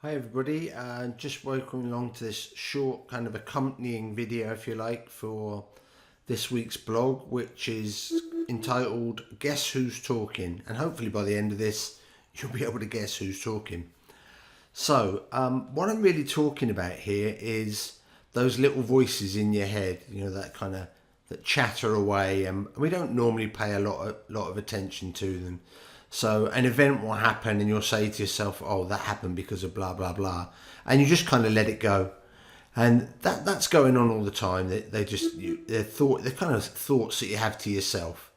Hi everybody, just welcoming along to this short kind of accompanying video, if you like, for this week's blog, which is entitled Guess Who's Talking? And hopefully by the end of this, you'll be able to guess who's talking. So, what I'm really talking about here is those little voices in your head, that kind of that chatter away, and we don't normally pay a lot of attention to them. So an event will happen, and you'll say to yourself, "Oh, that happened because of blah blah blah," and you just kind of let it go. And that's going on all the time. They're kind of thoughts that you have to yourself.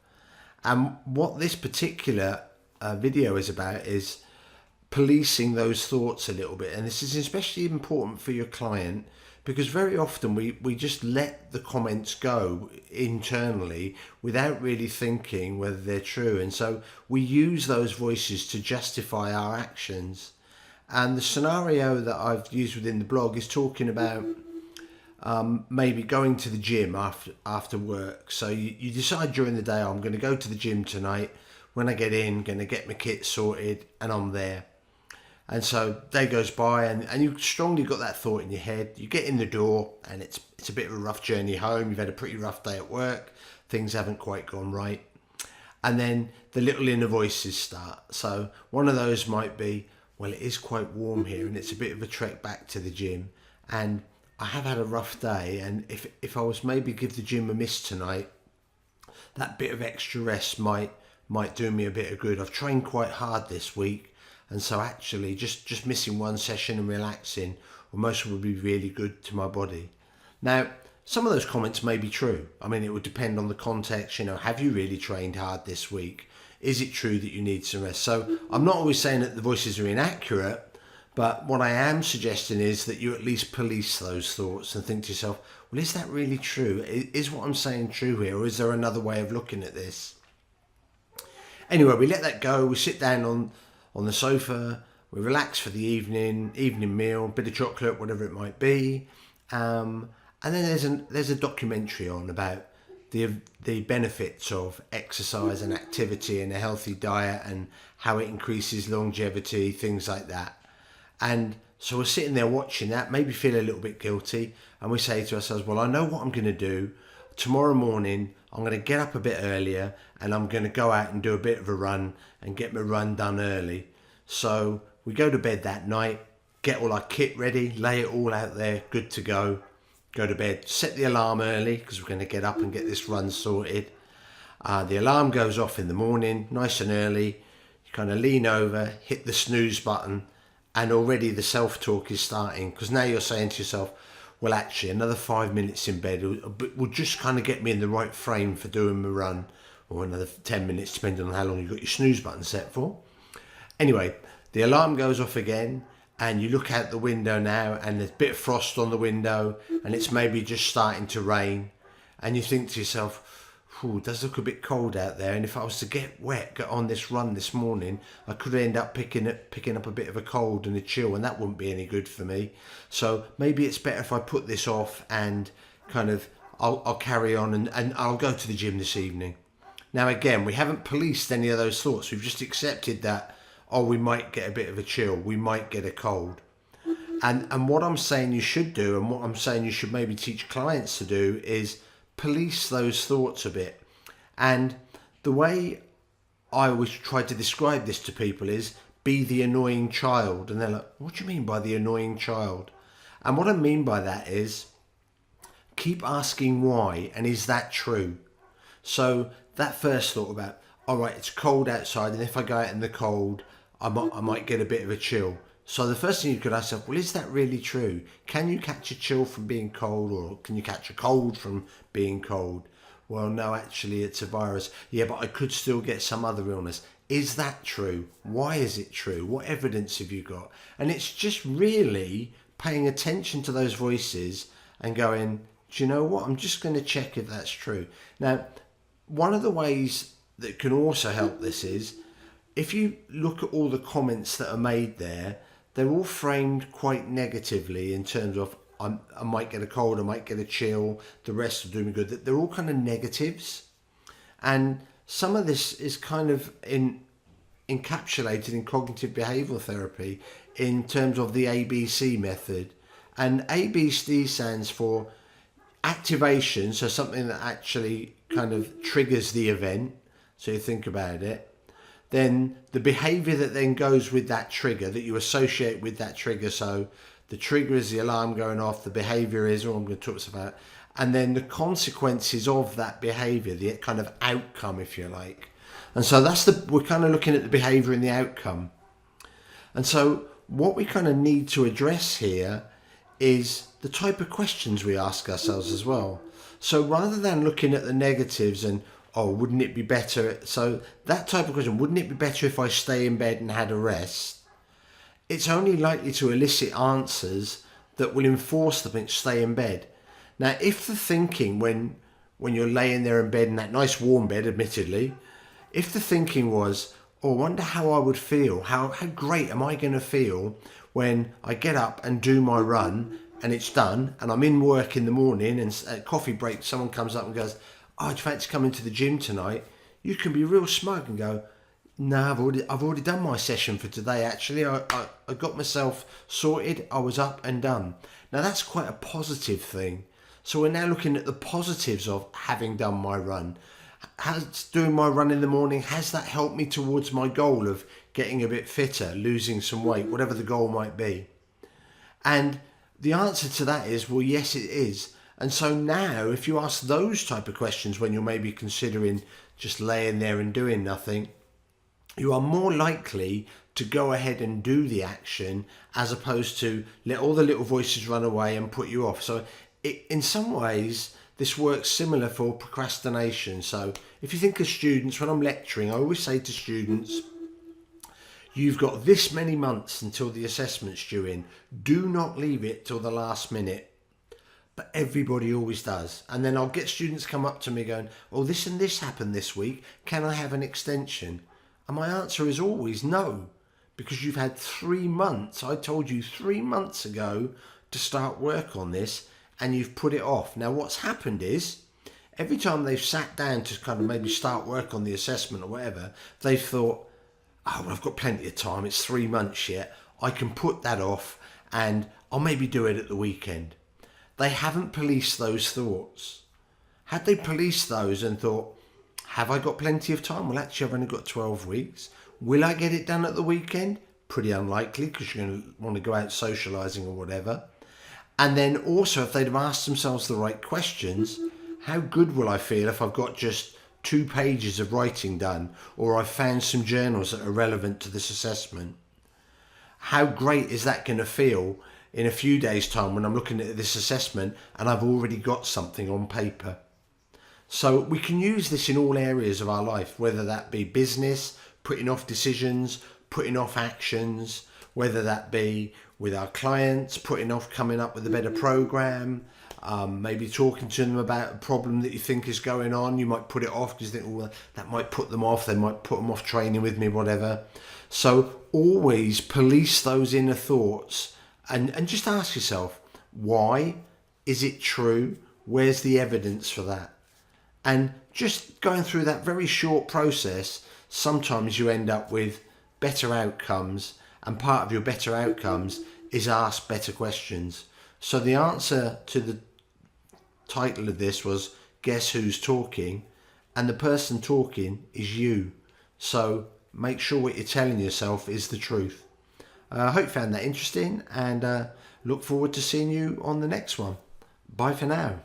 And what this particular video is about is policing those thoughts a little bit. And this is especially important for your client because very often we just let the comments go internally without really thinking whether they're true. And so we use those voices to justify our actions. And the scenario that I've used within the blog is talking about maybe going to the gym after work. So you decide during the day, I'm going to go to the gym tonight. When I get in, going to get my kit sorted, and I'm there. And so day goes by, and you've strongly got that thought in your head. You get in the door, and it's a bit of a rough journey home. You've had a pretty rough day at work. Things haven't quite gone right. And then the little inner voices start. So one of those might be, well, it is quite warm here, and it's a bit of a trek back to the gym. And I have had a rough day, and if I was maybe give the gym a miss tonight, that bit of extra rest might do me a bit of good. I've trained quite hard this week. And so actually just missing one session and relaxing almost would be really good to my body. Now, some of those comments may be true. I mean, it would depend on the context. Have you really trained hard this week? Is it true that you need some rest? So I'm not always saying that the voices are inaccurate, but what I am suggesting is that you at least police those thoughts and think to yourself, well, is that really true? Is what I'm saying true here? Or is there another way of looking at this? Anyway, we let that go. We sit down on the sofa, we relax for the evening meal, bit of chocolate, whatever it might be, and then there's a documentary on about the benefits of exercise and activity and a healthy diet and how it increases longevity, things like that. And so we're sitting there watching that, maybe feel a little bit guilty, and we say to ourselves, well, I know what I'm going to do. Tomorrow morning, I'm going to get up a bit earlier and I'm going to go out and do a bit of a run and get my run done early. So we go to bed that night, get all our kit ready, lay it all out there, good to go to bed. Set the alarm early because we're going to get up and get this run sorted. The alarm goes off in the morning, nice and early. You kind of lean over, hit the snooze button, and already the self-talk is starting because now you're saying to yourself, well, actually, another 5 minutes in bed will just kind of get me in the right frame for doing my run, or another 10 minutes, depending on how long you've got your snooze button set for. Anyway, the alarm goes off again, and you look out the window now, and there's a bit of frost on the window, and it's maybe just starting to rain, and you think to yourself, it does look a bit cold out there, and if I was to get on this run this morning, I could end up picking up a bit of a cold and a chill, and that wouldn't be any good for me. So maybe it's better if I put this off and kind of I'll carry on and I'll go to the gym this evening. Now again, we haven't policed any of those thoughts. We've just accepted that, we might get a bit of a chill, we might get a cold. And what I'm saying you should do, and what I'm saying you should maybe teach clients to do, is police those thoughts a bit. And the way I always try to describe this to people is be the annoying child. And they're like, what do you mean by the annoying child? And what I mean by that is keep asking why, and is that true? So that first thought about, all right, it's cold outside, and if I go out in the cold, I might get a bit of a chill. So the first thing you could ask yourself, well, is that really true? Can you catch a chill from being cold, or can you catch a cold from being cold? Well, no, actually, it's a virus. Yeah, but I could still get some other illness. Is that true? Why is it true? What evidence have you got? And it's just really paying attention to those voices and going, do you know what? I'm just going to check if that's true. Now, one of the ways that can also help this is if you look at all the comments that are made there, they're all framed quite negatively in terms of I might get a cold, I might get a chill, the rest will do me good. They're all kind of negatives. And some of this is kind of encapsulated in cognitive behavioural therapy in terms of the ABC method. And ABC stands for activation, so something that actually kind of triggers the event, so you think about it. Then the behaviour that then goes with that trigger, that you associate with that trigger. So the trigger is the alarm going off, the behaviour is, I'm going to talk about, and then the consequences of that behaviour, the kind of outcome, if you like. And so we're kind of looking at the behaviour and the outcome. And so what we kind of need to address here is the type of questions we ask ourselves as well. So rather than looking at the negatives and, oh, wouldn't it be better? So that type of question, wouldn't it be better if I stay in bed and had a rest? It's only likely to elicit answers that will enforce the stay in bed. Now, if the thinking when you're laying there in bed, in that nice warm bed, admittedly, if the thinking was, oh, I wonder how I would feel, how great am I going to feel when I get up and do my run and it's done and I'm in work in the morning and at coffee break someone comes up and goes, oh, do you fancy coming to the gym tonight? You can be real smug and go, no, I've already done my session for today. Actually, I got myself sorted. I was up and done. Now that's quite a positive thing. So we're now looking at the positives of having done my run. Doing my run in the morning, has that helped me towards my goal of getting a bit fitter, losing some weight, whatever the goal might be? And the answer to that is, well, yes, it is. And so now, if you ask those type of questions when you're maybe considering just laying there and doing nothing, you are more likely to go ahead and do the action as opposed to let all the little voices run away and put you off. So in some ways, this works similar for procrastination. So if you think of students, when I'm lecturing, I always say to students, you've got this many months until the assessment's due in. Do not leave it till the last minute. But everybody always does. And then I'll get students come up to me going, oh, this and this happened this week. Can I have an extension? And my answer is always no, because you've had 3 months. I told you 3 months ago to start work on this and you've put it off. Now what's happened is every time they've sat down to kind of maybe start work on the assessment or whatever, they've thought, oh, well, I've got plenty of time. It's 3 months yet. I can put that off and I'll maybe do it at the weekend. They haven't policed those thoughts. Had they policed those and thought, have I got plenty of time? Well, actually, I've only got 12 weeks. Will I get it done at the weekend? Pretty unlikely, because you're going to want to go out socialising or whatever. And then also, if they'd have asked themselves the right questions, how good will I feel if I've got just 2 pages of writing done, or I've found some journals that are relevant to this assessment? How great is that going to feel in a few days' time when I'm looking at this assessment and I've already got something on paper? So we can use this in all areas of our life, whether that be business, putting off decisions, putting off actions, whether that be with our clients, putting off coming up with a better program, maybe talking to them about a problem that you think is going on. You might put it off because you think, well, that might put them off. They might put them off training with me, whatever. So always police those inner thoughts and just ask yourself, why? Is it true? Where's the evidence for that? And just going through that very short process, sometimes you end up with better outcomes, and part of your better outcomes is ask better questions. So the answer to the title of this was Guess Who's Talking? And the person talking is you. So make sure what you're telling yourself is the truth. I hope you found that interesting and look forward to seeing you on the next one. Bye for now.